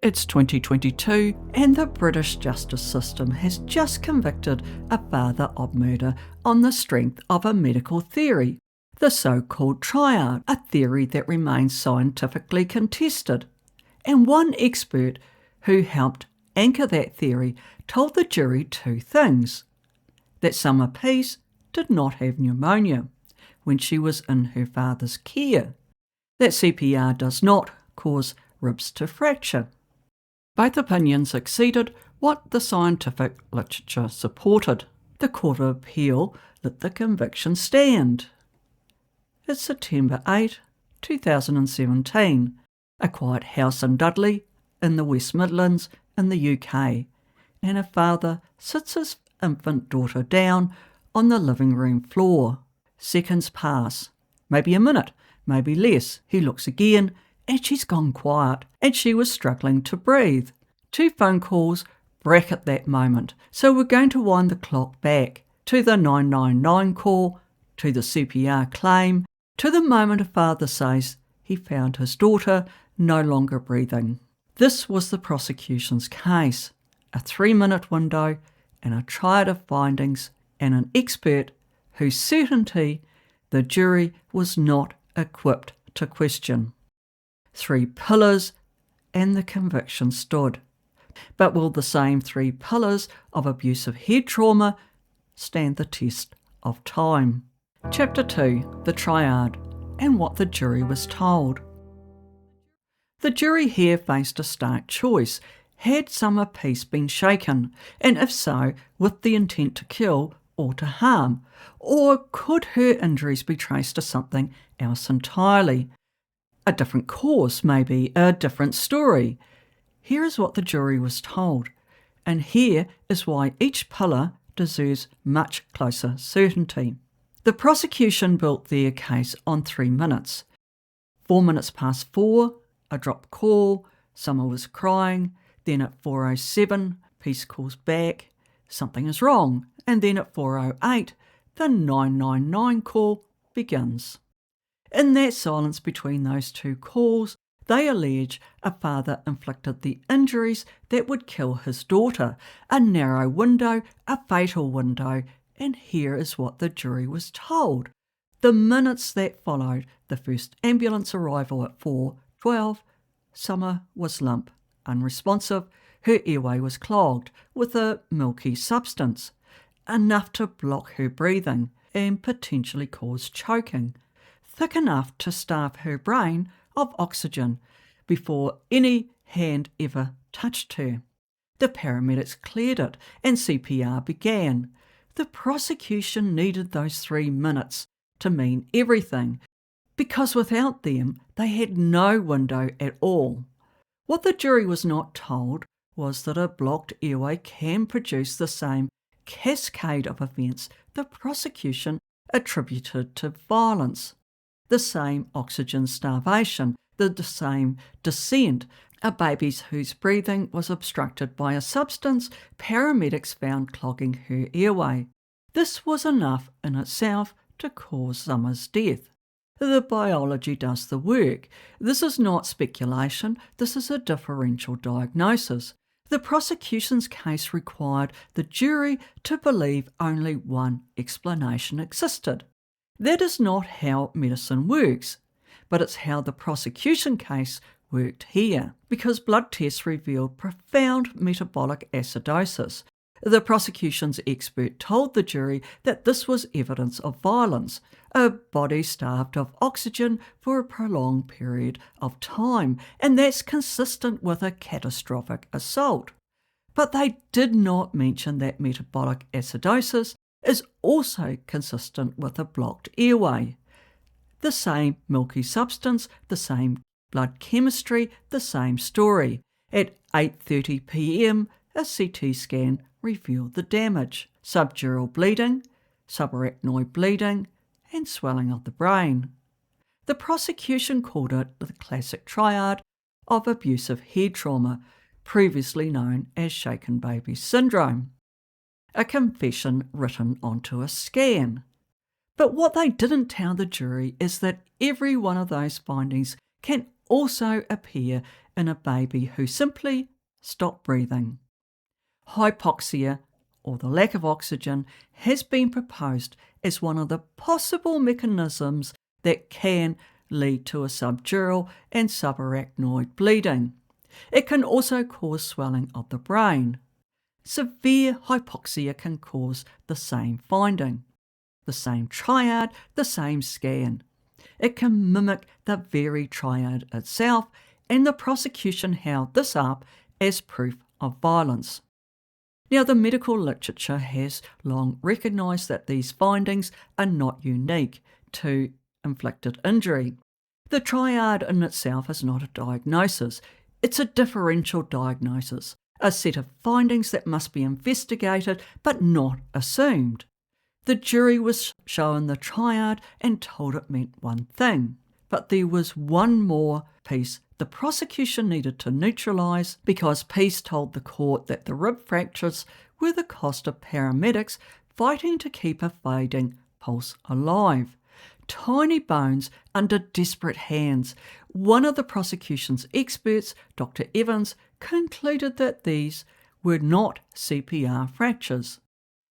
It's 2022 and the British justice system has just convicted a father of murder on the strength of a medical theory, the so-called Triad, a theory that remains scientifically contested. And one expert who helped anchor that theory told the jury two things: that Summer Peace did not have pneumonia when she was in her father's care, that CPR does not cause ribs to fracture. Both opinions exceeded what the scientific literature supported. The Court of Appeal let the conviction stand. It's September 8, 2017, a quiet house in Dudley, in the West Midlands, in the UK, and a father sits his infant daughter down on the living room floor. Seconds pass, maybe a minute, maybe less. He looks again, and she's gone quiet, and she was struggling to breathe. 2 phone calls bracket that moment, so we're going to wind the clock back to the 999 call, to the CPR claim, to the moment a father says he found his daughter no longer breathing. This was the prosecution's case, a 3-minute window and a triad of findings and an expert whose certainty the jury was not equipped to question. 3 pillars and the conviction stood. But will the same 3 pillars of abusive head trauma stand the test of time? Chapter 2, the Triad, and what the jury was told. The jury here faced a stark choice. Had Summer Peace been shaken, and if so, with the intent to kill or to harm? Or could her injuries be traced to something else entirely? A different cause, maybe, a different story. Here is what the jury was told, and here is why each pillar deserves much closer certainty. The prosecution built their case on 3 minutes. 4 minutes past 4, a dropped call, Summer was crying, then at 4:07, Peace calls back, something is wrong, and then at 4:08, the 999 call begins. In that silence between those 2 calls, they allege a father inflicted the injuries that would kill his daughter, a narrow window, a fatal window, and here is what the jury was told. The minutes that followed the first ambulance arrival at 4:12, Summer was limp, unresponsive, her airway was clogged with a milky substance, enough to block her breathing and potentially cause choking, thick enough to starve her brain of oxygen before any hand ever touched her. The paramedics cleared it and CPR began. The prosecution needed those 3 minutes to mean everything, because without them they had no window at all. What the jury was not told was that a blocked airway can produce the same cascade of events the prosecution attributed to violence. The same oxygen starvation, the same descent, a baby whose breathing was obstructed by a substance paramedics found clogging her airway. This was enough in itself to cause Summer's death. The biology does the work. This is not speculation, this is a differential diagnosis. The prosecution's case required the jury to believe only one explanation existed. That is not how medicine works, but it's how the prosecution case worked here, because blood tests revealed profound metabolic acidosis. The prosecution's expert told the jury that this was evidence of violence, a body starved of oxygen for a prolonged period of time, and that's consistent with a catastrophic assault. But they did not mention that metabolic acidosis is also consistent with a blocked airway. The same milky substance, the same blood chemistry, the same story. At 8:30 p.m, a CT scan revealed the damage: subdural bleeding, subarachnoid bleeding, and swelling of the brain. The prosecution called it the classic triad of abusive head trauma, previously known as shaken baby syndrome. A confession written onto a scan. But what they didn't tell the jury is that every one of those findings can also appear in a baby who simply stopped breathing. Hypoxia, or the lack of oxygen, has been proposed as one of the possible mechanisms that can lead to a subdural and subarachnoid bleeding. It can also cause swelling of the brain. Severe hypoxia can cause the same finding, the same triad, the same scan. It can mimic the very triad itself, and the prosecution held this up as proof of violence. Now, the medical literature has long recognised that these findings are not unique to inflicted injury. The triad in itself is not a diagnosis. It's a differential diagnosis, a set of findings that must be investigated but not assumed. The jury was shown the triad and told it meant one thing, but there was one more piece the prosecution needed to neutralise, because Peace told the court that the rib fractures were the cost of paramedics fighting to keep a fading pulse alive. Tiny bones under desperate hands. One of the prosecution's experts, Dr. Evans, concluded that these were not CPR fractures.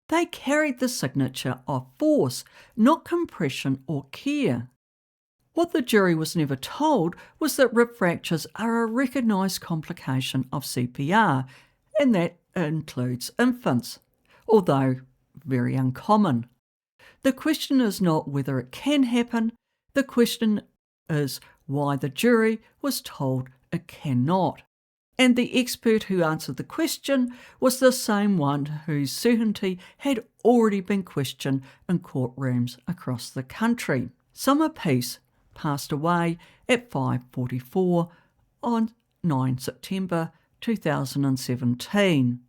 They carried the signature of force, not compression or care. What the jury was never told was that rib fractures are a recognised complication of CPR, and that includes infants, although very uncommon. The question is not whether it can happen, the question is why the jury was told it cannot. And the expert who answered the question was the same one whose certainty had already been questioned in courtrooms across the country. Summer Peace passed away at 5:44 on 9 September 2017.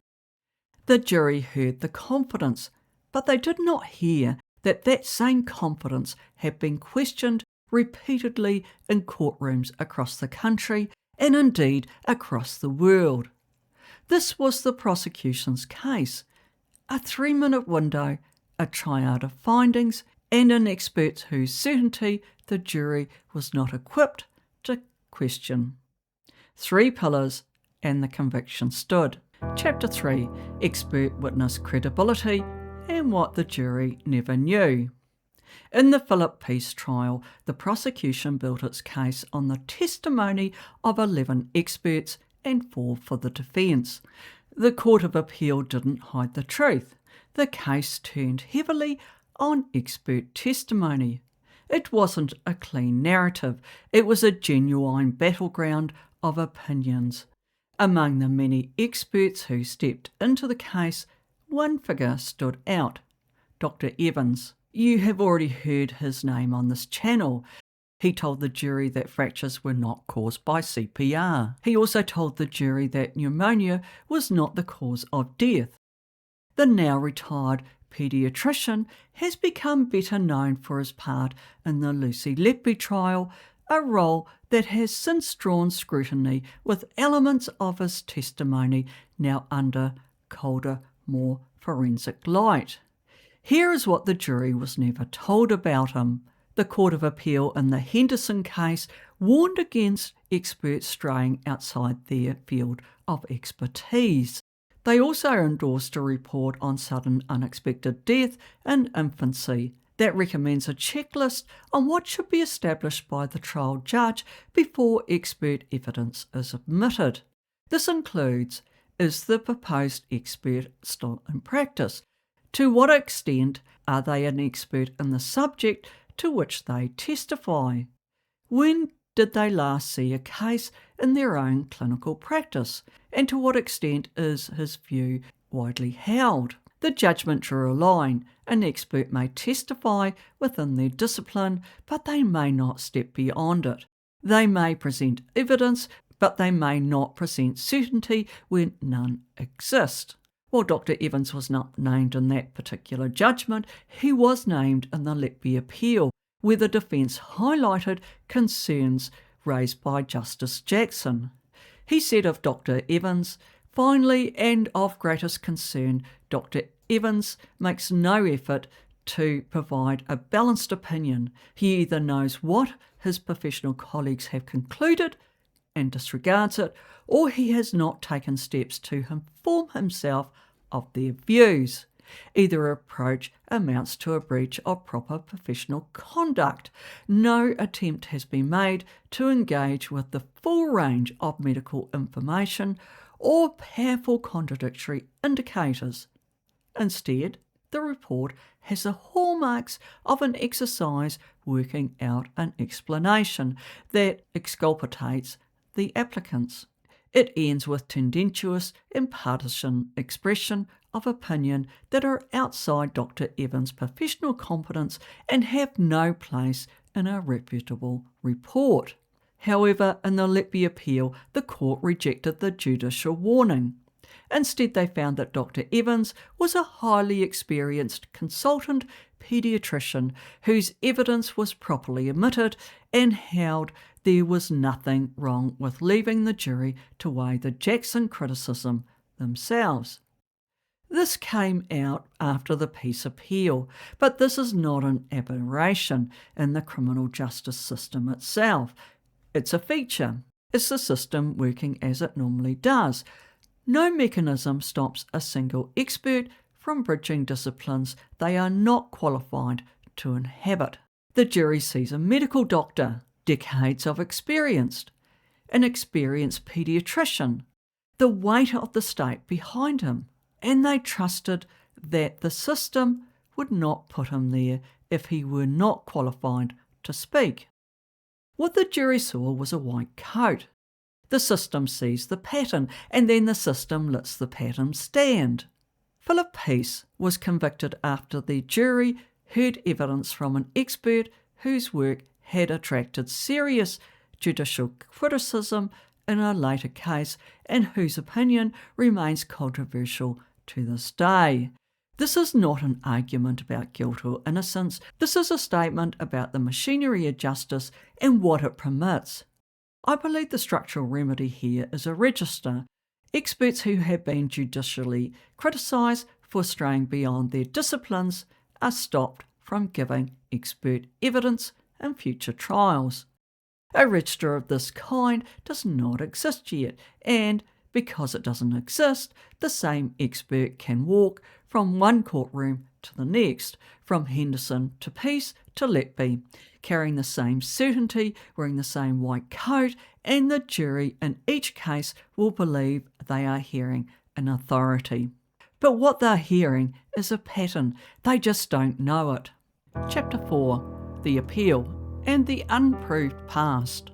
The jury heard the confidence, but they did not hear that that same confidence had been questioned repeatedly in courtrooms across the country and indeed across the world. This was the prosecution's case: a 3-minute window, a triad of findings, and an expert whose certainty the jury was not equipped to question. 3 pillars, and the conviction stood. Chapter 3, Expert Witness Credibility and what the jury never knew. In the Phillip Peace trial, the prosecution built its case on the testimony of 11 experts and 4 for the defence. The Court of Appeal didn't hide the truth. The case turned heavily on expert testimony. It wasn't a clean narrative. It was a genuine battleground of opinions. Among the many experts who stepped into the case, one figure stood out: Dr. Evans. You have already heard his name on this channel. He told the jury that fractures were not caused by CPR. He also told the jury that pneumonia was not the cause of death. The now retired paediatrician has become better known for his part in the Lucy Letby trial, a role that has since drawn scrutiny, with elements of his testimony now under colder, more forensic light. Here is what the jury was never told about him. The Court of Appeal in the Henderson case warned against experts straying outside their field of expertise. They also endorsed a report on sudden unexpected death in infancy that recommends a checklist on what should be established by the trial judge before expert evidence is admitted. This includes: is the proposed expert still in practice? To what extent are they an expert in the subject to which they testify? When did they last see a case in their own clinical practice? And to what extent is his view widely held? The judgment drew a line. An expert may testify within their discipline, but they may not step beyond it. They may present evidence, but they may not present certainty when none exist. While Dr. Evans was not named in that particular judgment, he was named in the Letby appeal, where the defence highlighted concerns raised by Justice Jackson. He said of Dr. Evans, "Finally, and of greatest concern, Dr. Evans makes no effort to provide a balanced opinion. He either knows what his professional colleagues have concluded and disregards it, or he has not taken steps to inform himself of their views. Either approach amounts to a breach of proper professional conduct. No attempt has been made to engage with the full range of medical information or powerful contradictory indicators. Instead, the report has the hallmarks of an exercise working out an explanation that exculpates the applicants. It ends with tendentious and partisan expression of opinion that are outside Dr. Evans' professional competence and have no place in a reputable report. However, in the Letby appeal, the court rejected the judicial warning. Instead, they found that Dr. Evans was a highly experienced consultant paediatrician whose evidence was properly omitted and held there was nothing wrong with leaving the jury to weigh the Jackson criticism themselves. This came out after the Peace appeal, but this is not an aberration in the criminal justice system itself. It's a feature. It's the system working as it normally does. No mechanism stops a single expert from bridging disciplines they are not qualified to inhabit. The jury sees a medical doctor, decades of experience, an experienced paediatrician, the weight of the state behind him, and they trusted that the system would not put him there if he were not qualified to speak. What the jury saw was a white coat. The system sees the pattern, and then the system lets the pattern stand. Phillip Peace was convicted after the jury heard evidence from an expert whose work had attracted serious judicial criticism in a later case and whose opinion remains controversial to this day. This is not an argument about guilt or innocence. This is a statement about the machinery of justice and what it permits. I believe the structural remedy here is a register. Experts who have been judicially criticised for straying beyond their disciplines are stopped from giving expert evidence in future trials. A register of this kind does not exist yet, and because it doesn't exist, the same expert can walk from one courtroom to the next, from Henderson to Peace to Letby, carrying the same certainty, wearing the same white coat, and the jury in each case will believe they are hearing an authority. But what they're hearing is a pattern. They just don't know it. Chapter 4. The Appeal and the Unproved Past.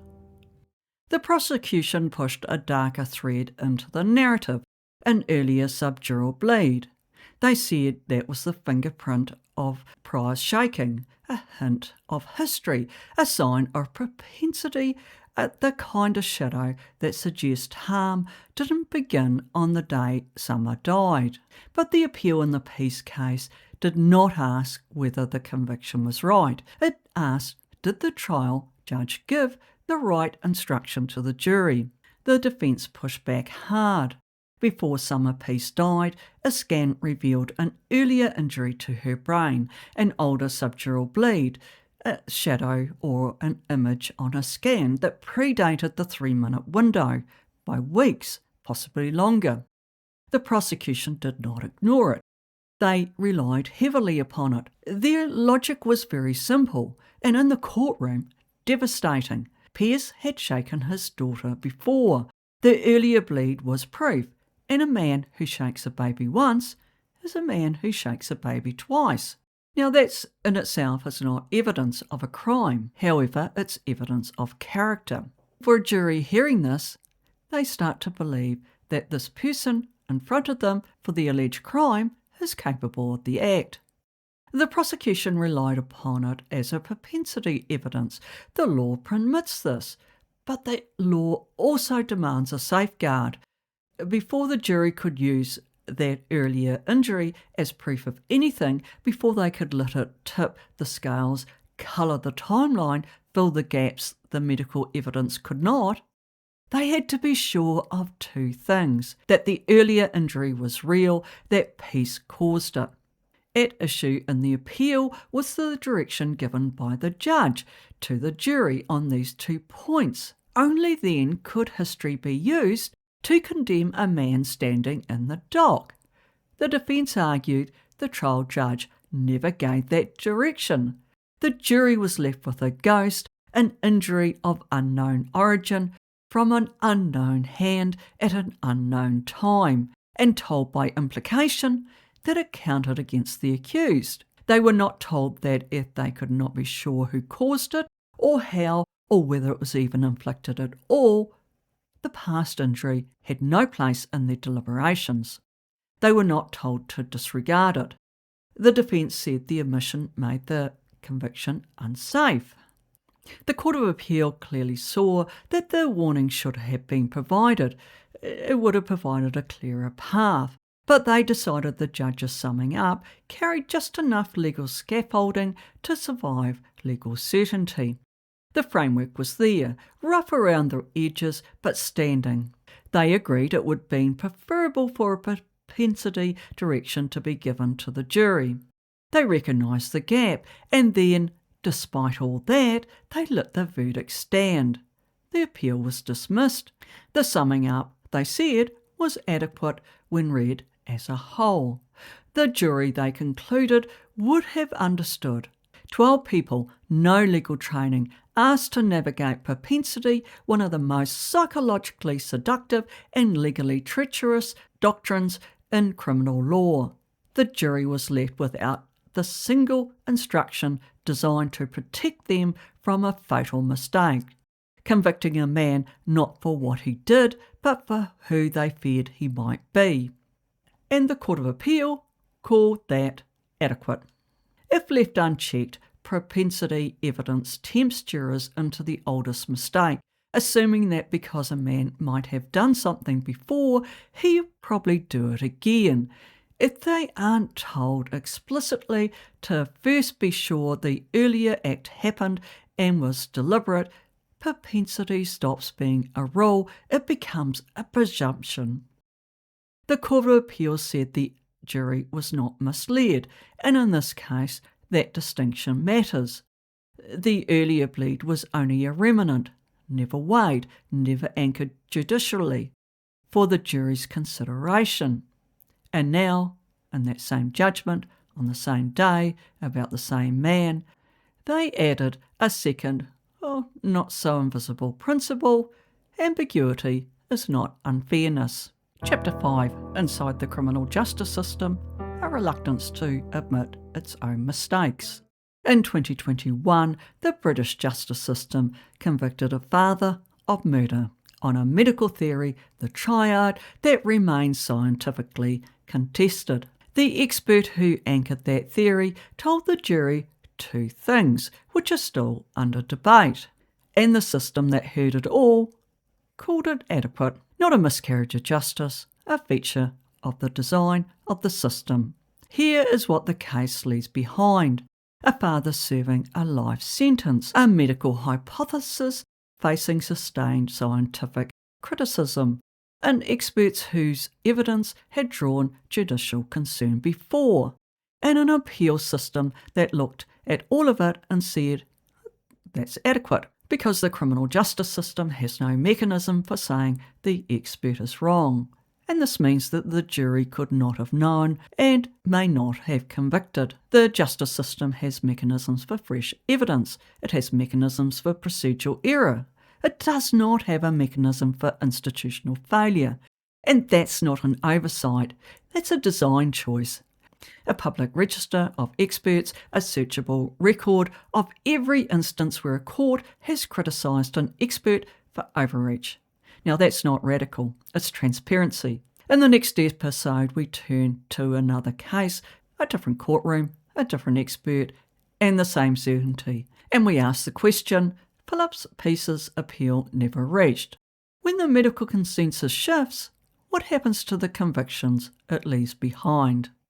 The prosecution pushed a darker thread into the narrative, an earlier subdural bleed. They said that was the fingerprint of prior shaking, a hint of history, a sign of propensity, the kind of shadow that suggests harm didn't begin on the day Summer died. But the appeal in the Peace case did not ask whether the conviction was right. It asked, did the trial judge give the right instruction to the jury? The defence pushed back hard. Before Summer Peace died, a scan revealed an earlier injury to her brain, an older subdural bleed, a shadow or an image on a scan that predated the 3-minute window by weeks, possibly longer. The prosecution did not ignore it. They relied heavily upon it. Their logic was very simple, and in the courtroom, devastating. Pearce had shaken his daughter before. The earlier bleed was proof, and a man who shakes a baby once is a man who shakes a baby twice. Now that's in itself is not evidence of a crime. However, it's evidence of character. For a jury hearing this, they start to believe that this person in front of them for the alleged crime is capable of the act. The prosecution relied upon it as a propensity evidence. The law permits this, but the law also demands a safeguard. Before the jury could use that earlier injury as proof of anything, before they could let it tip the scales, colour the timeline, fill the gaps the medical evidence could not, they had to be sure of two things: that the earlier injury was real, that Peace caused it. At issue in the appeal was the direction given by the judge to the jury on these 2 points. only then could history be used to condemn a man standing in the dock. The defence argued the trial judge never gave that direction. The jury was left with a ghost, an injury of unknown origin, from an unknown hand at an unknown time, and told by implication that it counted against the accused. They were not told that if they could not be sure who caused it, or how, or whether it was even inflicted at all, the past injury had no place in their deliberations. They were not told to disregard it. The defence said the omission made the conviction unsafe. The Court of Appeal clearly saw that the warning should have been provided. It would have provided a clearer path, but they decided the judge's summing up carried just enough legal scaffolding to survive legal certainty. The framework was there, rough around the edges but standing. They agreed it would have been preferable for a propensity direction to be given to the jury. They recognised the gap, and then, despite all that, they let the verdict stand. The appeal was dismissed. The summing up, they said, was adequate when read as a whole. The jury, they concluded, would have understood. 12 people, no legal training, asked to navigate propensity, one of the most psychologically seductive and legally treacherous doctrines in criminal law. The jury was left without the single instruction designed to protect them from a fatal mistake, convicting a man not for what he did, but for who they feared he might be. And the Court of Appeal called that adequate. If left unchecked, propensity evidence tempts jurors into the oldest mistake, assuming that because a man might have done something before, he'll probably do it again. If they aren't told explicitly to first be sure the earlier act happened and was deliberate, propensity stops being a rule, it becomes a presumption. The Court of Appeal said the jury was not misled, and in this case, that distinction matters. The earlier bleed was only a remnant, never weighed, never anchored judicially, for the jury's consideration. And now, in that same judgment, on the same day, about the same man, they added a second, not so invisible principle: ambiguity is not unfairness. Chapter 5, Inside the Criminal Justice System, a reluctance to admit its own mistakes. In 2021, the British justice system convicted a father of murder on a medical theory, the Triad, that remains scientifically contested. The expert who anchored that theory told the jury two things, which are still under debate, and the system that heard it all called it adequate, not a miscarriage of justice, a feature of the design of the system. Here is what the case leaves behind: a father serving a life sentence, a medical hypothesis facing sustained scientific criticism, and experts whose evidence had drawn judicial concern before, and an appeal system that looked at all of it and said, that's adequate, because the criminal justice system has no mechanism for saying the expert is wrong. And this means that the jury could not have known and may not have convicted. The justice system has mechanisms for fresh evidence. It has mechanisms for procedural error. It does not have a mechanism for institutional failure. And that's not an oversight. That's a design choice. A public register of experts, a searchable record of every instance where a court has criticised an expert for overreach. Now that's not radical, it's transparency. In the next episode we turn to another case, a different courtroom, a different expert, and the same certainty. And we ask the question, Phillip Peace's appeal never reached. When the medical consensus shifts, what happens to the convictions it leaves behind?